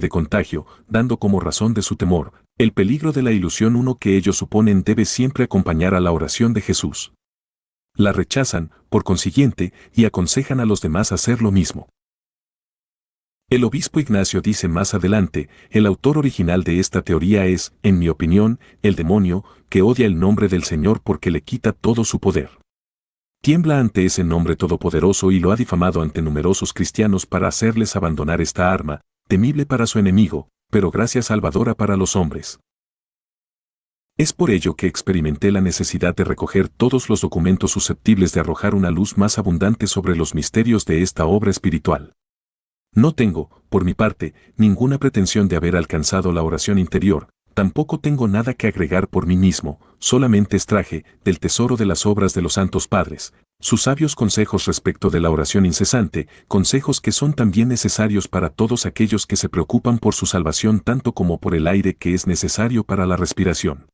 de contagio, dando como razón de su temor el peligro de la ilusión uno que ellos suponen debe siempre acompañar a la oración de Jesús. La rechazan, por consiguiente, y aconsejan a los demás hacer lo mismo. El obispo Ignacio dice más adelante, el autor original de esta teoría es, en mi opinión, el demonio, que odia el nombre del Señor porque le quita todo su poder. Tiembla ante ese nombre todopoderoso y lo ha difamado ante numerosos cristianos para hacerles abandonar esta arma, temible para su enemigo, pero gracia salvadora para los hombres. Es por ello que experimenté la necesidad de recoger todos los documentos susceptibles de arrojar una luz más abundante sobre los misterios de esta obra espiritual. No tengo, por mi parte, ninguna pretensión de haber alcanzado la oración interior, tampoco tengo nada que agregar por mí mismo, solamente extraje, del tesoro de las obras de los santos padres, sus sabios consejos respecto de la oración incesante, consejos que son también necesarios para todos aquellos que se preocupan por su salvación tanto como por el aire que es necesario para la respiración.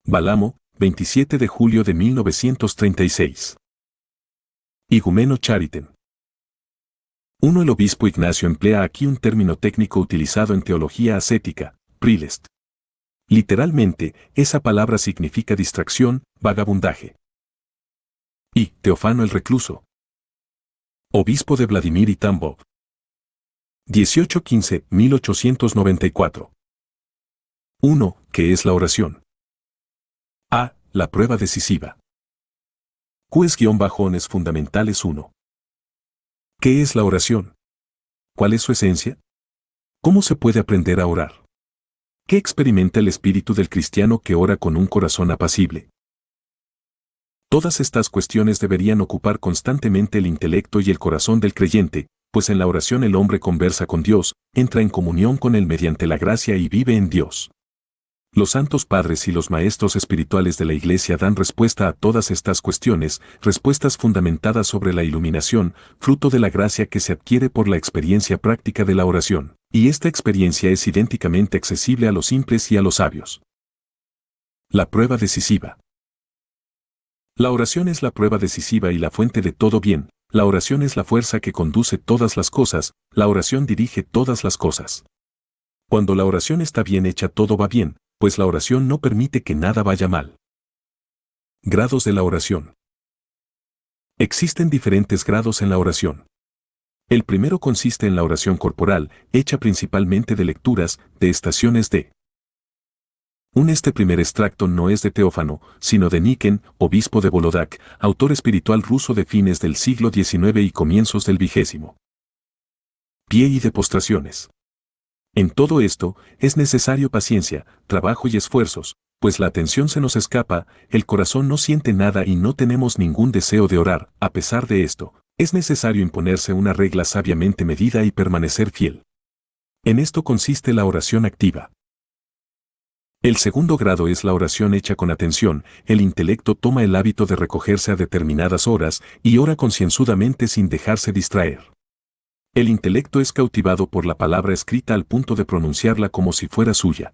Balamo, 27 de julio de 1936. Igumeno Chariten. 1. El obispo Ignacio emplea aquí un término técnico utilizado en teología ascética, prilest. Literalmente, esa palabra significa distracción, vagabundaje. Y Teofano el Recluso. Obispo de Vladimir y Tambov. 1815-1894. 1. ¿Qué es la oración? A. La prueba decisiva. Ques-Fundamentales 1. ¿Qué es la oración? ¿Cuál es su esencia? ¿Cómo se puede aprender a orar? ¿Qué experimenta el espíritu del cristiano que ora con un corazón apacible? Todas estas cuestiones deberían ocupar constantemente el intelecto y el corazón del creyente, pues en la oración el hombre conversa con Dios, entra en comunión con Él mediante la gracia y vive en Dios. Los santos padres y los maestros espirituales de la Iglesia dan respuesta a todas estas cuestiones, respuestas fundamentadas sobre la iluminación, fruto de la gracia que se adquiere por la experiencia práctica de la oración, y esta experiencia es idénticamente accesible a los simples y a los sabios. La prueba decisiva. La oración es la prueba decisiva y la fuente de todo bien, la oración es la fuerza que conduce todas las cosas, la oración dirige todas las cosas. Cuando la oración está bien hecha todo va bien, pues la oración no permite que nada vaya mal. Grados de la oración. Existen diferentes grados en la oración. El primero consiste en la oración corporal, hecha principalmente de lecturas, de estaciones de. Este primer extracto no es de Teófano, sino de Niken, obispo de Volodak, autor espiritual ruso de fines del siglo XIX y comienzos del XX. Pie y de postraciones. En todo esto, es necesario paciencia, trabajo y esfuerzos, pues la atención se nos escapa, el corazón no siente nada y no tenemos ningún deseo de orar. A pesar de esto, es necesario imponerse una regla sabiamente medida y permanecer fiel. En esto consiste la oración activa. El segundo grado es la oración hecha con atención, el intelecto toma el hábito de recogerse a determinadas horas y ora concienzudamente sin dejarse distraer. El intelecto es cautivado por la palabra escrita al punto de pronunciarla como si fuera suya.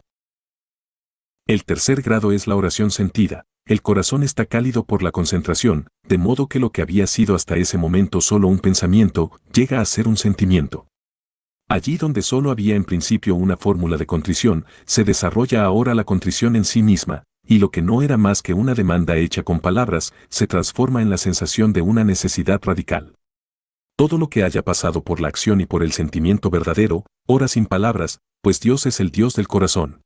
El tercer grado es la oración sentida, el corazón está cálido por la concentración, de modo que lo que había sido hasta ese momento solo un pensamiento, llega a ser un sentimiento. Allí donde solo había en principio una fórmula de contrición, se desarrolla ahora la contrición en sí misma, y lo que no era más que una demanda hecha con palabras, se transforma en la sensación de una necesidad radical. Todo lo que haya pasado por la acción y por el sentimiento verdadero, ora sin palabras, pues Dios es el Dios del corazón.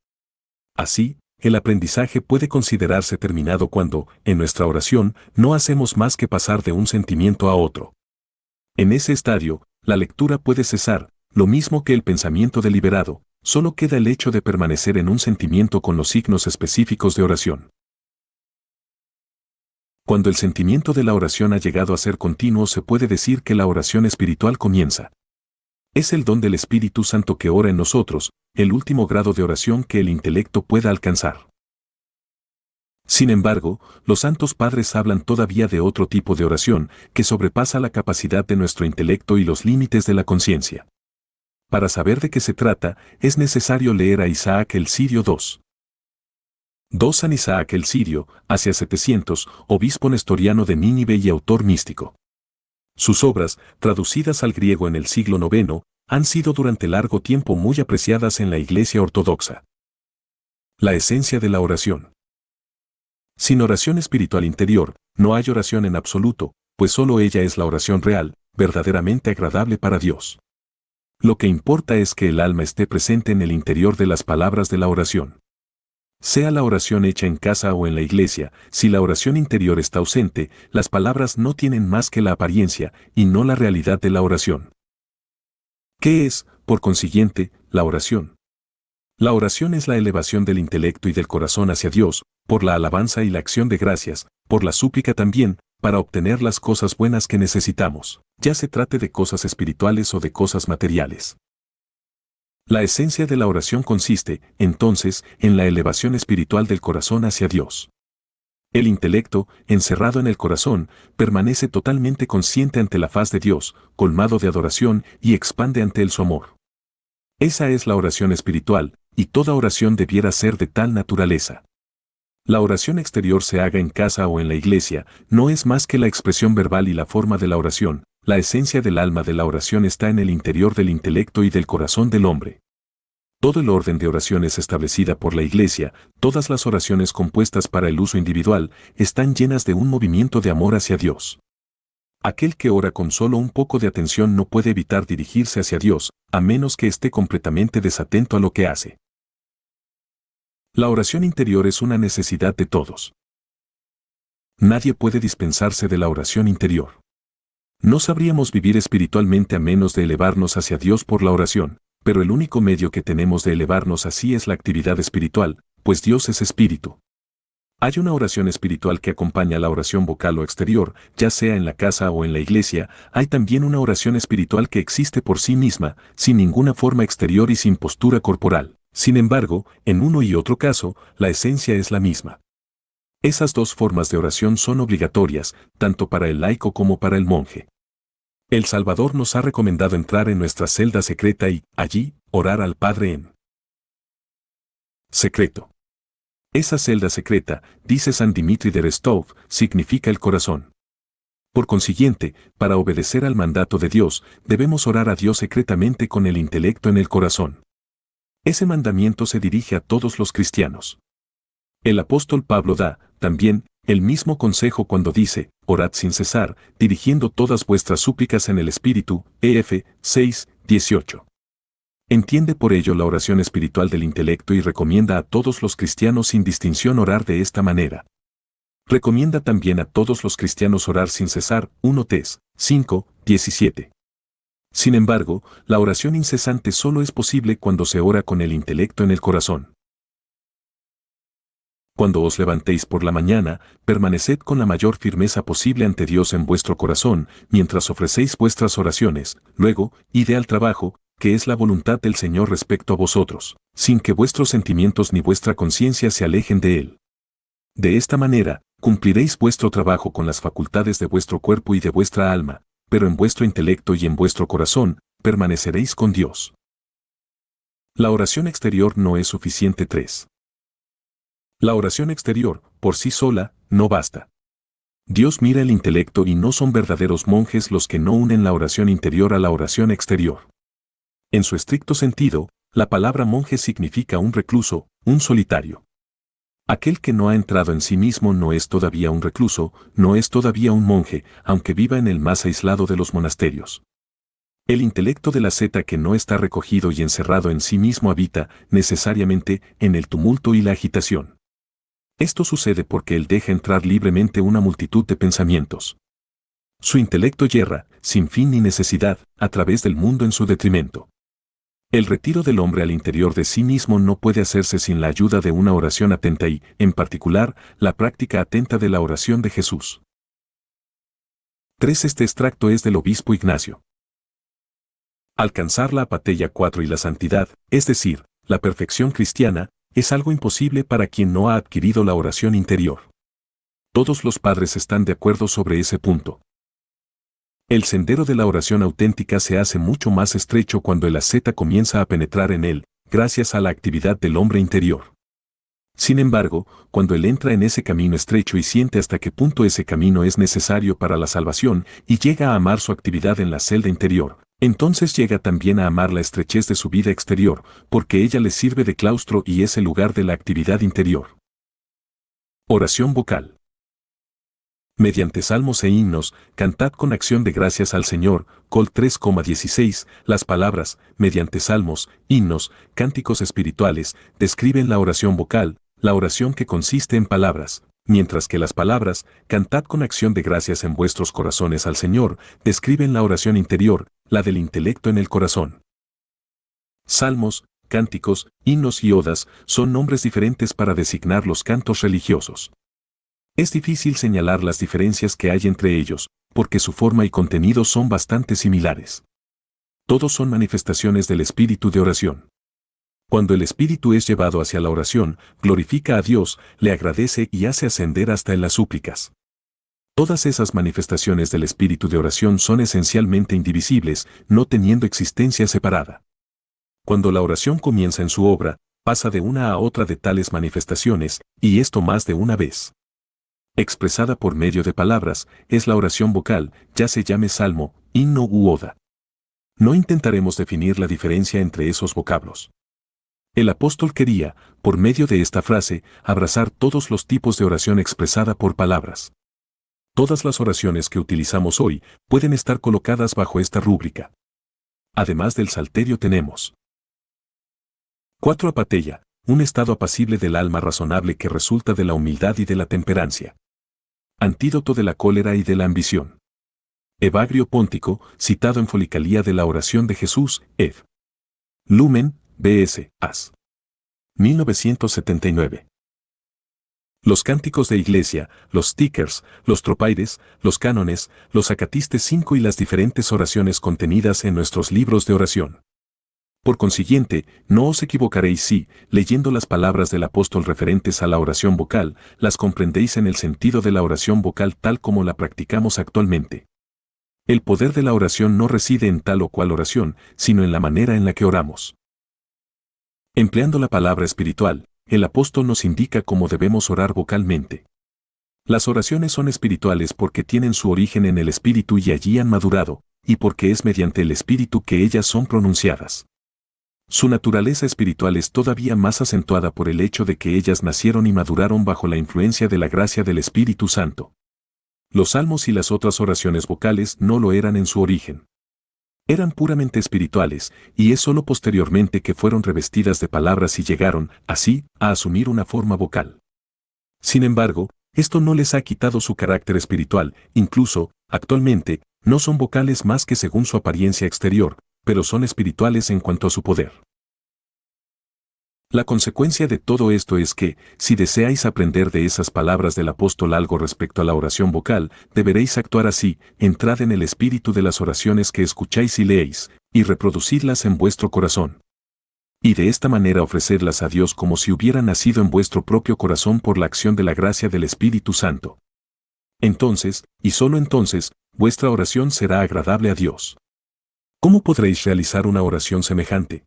Así, el aprendizaje puede considerarse terminado cuando, en nuestra oración, no hacemos más que pasar de un sentimiento a otro. En ese estadio, la lectura puede cesar, lo mismo que el pensamiento deliberado, solo queda el hecho de permanecer en un sentimiento con los signos específicos de oración. Cuando el sentimiento de la oración ha llegado a ser continuo, se puede decir que la oración espiritual comienza. Es el don del Espíritu Santo que ora en nosotros, el último grado de oración que el intelecto pueda alcanzar. Sin embargo, los santos padres hablan todavía de otro tipo de oración, que sobrepasa la capacidad de nuestro intelecto y los límites de la conciencia. Para saber de qué se trata, es necesario leer a Isaac el Sirio 2. San Isaac el Sirio, hacia 700, obispo nestoriano de Nínive y autor místico. Sus obras, traducidas al griego en el siglo IX, han sido durante largo tiempo muy apreciadas en la Iglesia ortodoxa. La esencia de la oración. Sin oración espiritual interior, no hay oración en absoluto, pues solo ella es la oración real, verdaderamente agradable para Dios. Lo que importa es que el alma esté presente en el interior de las palabras de la oración. Sea la oración hecha en casa o en la iglesia, si la oración interior está ausente, las palabras no tienen más que la apariencia y no la realidad de la oración. ¿Qué es, por consiguiente, la oración? La oración es la elevación del intelecto y del corazón hacia Dios, por la alabanza y la acción de gracias, por la súplica también, para obtener las cosas buenas que necesitamos, ya se trate de cosas espirituales o de cosas materiales. La esencia de la oración consiste, entonces, en la elevación espiritual del corazón hacia Dios. El intelecto, encerrado en el corazón, permanece totalmente consciente ante la faz de Dios, colmado de adoración y expande ante él su amor. Esa es la oración espiritual, y toda oración debiera ser de tal naturaleza. La oración exterior se haga en casa o en la iglesia, no es más que la expresión verbal y la forma de la oración. La esencia del alma de la oración está en el interior del intelecto y del corazón del hombre. Todo el orden de oraciones establecida por la Iglesia, todas las oraciones compuestas para el uso individual, están llenas de un movimiento de amor hacia Dios. Aquel que ora con solo un poco de atención no puede evitar dirigirse hacia Dios, a menos que esté completamente desatento a lo que hace. La oración interior es una necesidad de todos. Nadie puede dispensarse de la oración interior. No sabríamos vivir espiritualmente a menos de elevarnos hacia Dios por la oración, pero el único medio que tenemos de elevarnos así es la actividad espiritual, pues Dios es espíritu. Hay una oración espiritual que acompaña la oración vocal o exterior, ya sea en la casa o en la iglesia. Hay también una oración espiritual que existe por sí misma, sin ninguna forma exterior y sin postura corporal. Sin embargo, en uno y otro caso, la esencia es la misma. Esas dos formas de oración son obligatorias, tanto para el laico como para el monje. El Salvador nos ha recomendado entrar en nuestra celda secreta y, allí, orar al Padre en secreto. Esa celda secreta, dice San Dimitri de Rostov, significa el corazón. Por consiguiente, para obedecer al mandato de Dios, debemos orar a Dios secretamente con el intelecto en el corazón. Ese mandamiento se dirige a todos los cristianos. El apóstol Pablo da, también, el mismo consejo cuando dice, orad sin cesar, dirigiendo todas vuestras súplicas en el Espíritu, Ef. 6:18. Entiende por ello la oración espiritual del intelecto y recomienda a todos los cristianos sin distinción orar de esta manera. Recomienda también a todos los cristianos orar sin cesar, 1 Tes. 5:17. Sin embargo, la oración incesante solo es posible cuando se ora con el intelecto en el corazón. Cuando os levantéis por la mañana, permaneced con la mayor firmeza posible ante Dios en vuestro corazón, mientras ofrecéis vuestras oraciones. Luego, id al trabajo, que es la voluntad del Señor respecto a vosotros, sin que vuestros sentimientos ni vuestra conciencia se alejen de Él. De esta manera, cumpliréis vuestro trabajo con las facultades de vuestro cuerpo y de vuestra alma, pero en vuestro intelecto y en vuestro corazón, permaneceréis con Dios. La oración exterior no es suficiente. 3. La oración exterior, por sí sola, no basta. Dios mira el intelecto y no son verdaderos monjes los que no unen la oración interior a la oración exterior. En su estricto sentido, la palabra monje significa un recluso, un solitario. Aquel que no ha entrado en sí mismo no es todavía un recluso, no es todavía un monje, aunque viva en el más aislado de los monasterios. El intelecto del asceta que no está recogido y encerrado en sí mismo habita, necesariamente, en el tumulto y la agitación. Esto sucede porque él deja entrar libremente una multitud de pensamientos. Su intelecto yerra, sin fin ni necesidad, a través del mundo en su detrimento. El retiro del hombre al interior de sí mismo no puede hacerse sin la ayuda de una oración atenta y, en particular, la práctica atenta de la oración de Jesús. 3. Este extracto es del obispo Ignacio. Alcanzar la apatía 4 y la santidad, es decir, la perfección cristiana, es algo imposible para quien no ha adquirido la oración interior. Todos los padres están de acuerdo sobre ese punto. El sendero de la oración auténtica se hace mucho más estrecho cuando el asceta comienza a penetrar en él, gracias a la actividad del hombre interior. Sin embargo, cuando él entra en ese camino estrecho y siente hasta qué punto ese camino es necesario para la salvación y llega a amar su actividad en la celda interior, Entonces llega también a amar la estrechez de su vida exterior, porque ella le sirve de claustro y es el lugar de la actividad interior. Oración vocal. Mediante salmos e himnos, cantad con acción de gracias al Señor, Col 3,16, las palabras, mediante salmos, himnos, cánticos espirituales, describen la oración vocal, la oración que consiste en palabras, mientras que las palabras, cantad con acción de gracias en vuestros corazones al Señor, describen la oración interior, la del intelecto en el corazón. Salmos, cánticos, himnos y odas son nombres diferentes para designar los cantos religiosos. Es difícil señalar las diferencias que hay entre ellos, porque su forma y contenido son bastante similares. Todos son manifestaciones del espíritu de oración. Cuando el espíritu es llevado hacia la oración, glorifica a Dios, le agradece y hace ascender hasta en las súplicas. Todas esas manifestaciones del espíritu de oración son esencialmente indivisibles, no teniendo existencia separada. Cuando la oración comienza en su obra, pasa de una a otra de tales manifestaciones, y esto más de una vez. Expresada por medio de palabras, es la oración vocal, ya se llame salmo, himno u oda. No intentaremos definir la diferencia entre esos vocablos. El apóstol quería, por medio de esta frase, abrazar todos los tipos de oración expresada por palabras. Todas las oraciones que utilizamos hoy pueden estar colocadas bajo esta rúbrica. Además del salterio tenemos 4. Apatella, un estado apacible del alma razonable que resulta de la humildad y de la temperancia. Antídoto de la cólera y de la ambición. Evagrio Póntico, citado en Folicalía de la oración de Jesús, ed. Lumen, B.S. As. 1979. Los cánticos de iglesia, los stickers, los tropaires, los cánones, los acatistes 5 y las diferentes oraciones contenidas en nuestros libros de oración. Por consiguiente, no os equivocaréis si, leyendo las palabras del apóstol referentes a la oración vocal, las comprendéis en el sentido de la oración vocal tal como la practicamos actualmente. El poder de la oración no reside en tal o cual oración, sino en la manera en la que oramos. Empleando la palabra espiritual, el apóstol nos indica cómo debemos orar vocalmente. Las oraciones son espirituales porque tienen su origen en el espíritu y allí han madurado, y porque es mediante el espíritu que ellas son pronunciadas. Su naturaleza espiritual es todavía más acentuada por el hecho de que ellas nacieron y maduraron bajo la influencia de la gracia del Espíritu Santo. Los salmos y las otras oraciones vocales no lo eran en su origen. Eran puramente espirituales, y es sólo posteriormente que fueron revestidas de palabras y llegaron, así, a asumir una forma vocal. Sin embargo, esto no les ha quitado su carácter espiritual, incluso, actualmente, no son vocales más que según su apariencia exterior, pero son espirituales en cuanto a su poder. La consecuencia de todo esto es que, si deseáis aprender de esas palabras del apóstol algo respecto a la oración vocal, deberéis actuar así: entrad en el espíritu de las oraciones que escucháis y leéis, y reproducidlas en vuestro corazón. Y de esta manera ofrecerlas a Dios como si hubieran nacido en vuestro propio corazón por la acción de la gracia del Espíritu Santo. Entonces, y solo entonces, vuestra oración será agradable a Dios. ¿Cómo podréis realizar una oración semejante?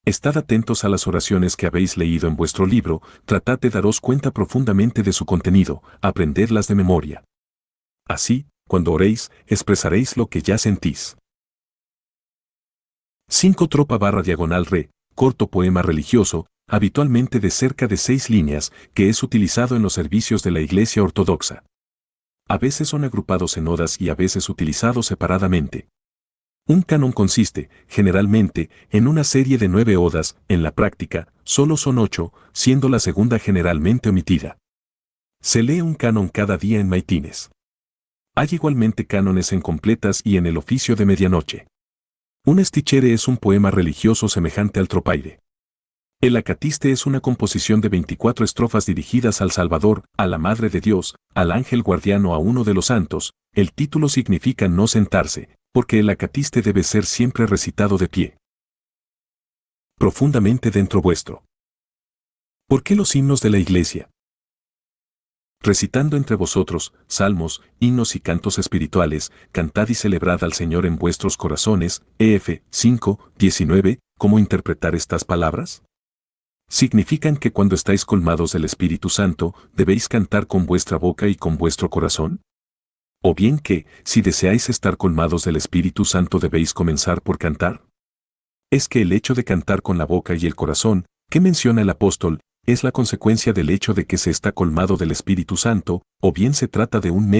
Estad atentos a las oraciones que habéis leído en vuestro libro, tratad de daros cuenta profundamente de su contenido, aprendedlas de memoria. Así, cuando oréis, expresaréis lo que ya sentís. 5. Tropa/re, corto poema religioso, habitualmente de cerca de 6 líneas, que es utilizado en los servicios de la Iglesia Ortodoxa. A veces son agrupados en odas y a veces utilizados separadamente. Un canon consiste, generalmente, en una serie de 9 odas, en la práctica, solo son 8, siendo la segunda generalmente omitida. Se lee un canon cada día en maitines. Hay igualmente cánones en completas y en el oficio de medianoche. Un stichere es un poema religioso semejante al tropaire. El acatiste es una composición de 24 estrofas dirigidas al Salvador, a la Madre de Dios, al ángel guardiano, a uno de los santos. El título significa no sentarse, porque el acatiste debe ser siempre recitado de pie. Profundamente dentro vuestro. ¿Por qué los himnos de la Iglesia? Recitando entre vosotros, salmos, himnos y cantos espirituales, cantad y celebrad al Señor en vuestros corazones. EF 5:19. ¿Cómo interpretar estas palabras? ¿Significan que cuando estáis colmados del Espíritu Santo, debéis cantar con vuestra boca y con vuestro corazón? O bien que, si deseáis estar colmados del Espíritu Santo debéis comenzar por cantar. Es que el hecho de cantar con la boca y el corazón, que menciona el apóstol, es la consecuencia del hecho de que se está colmado del Espíritu Santo, o bien se trata de un medio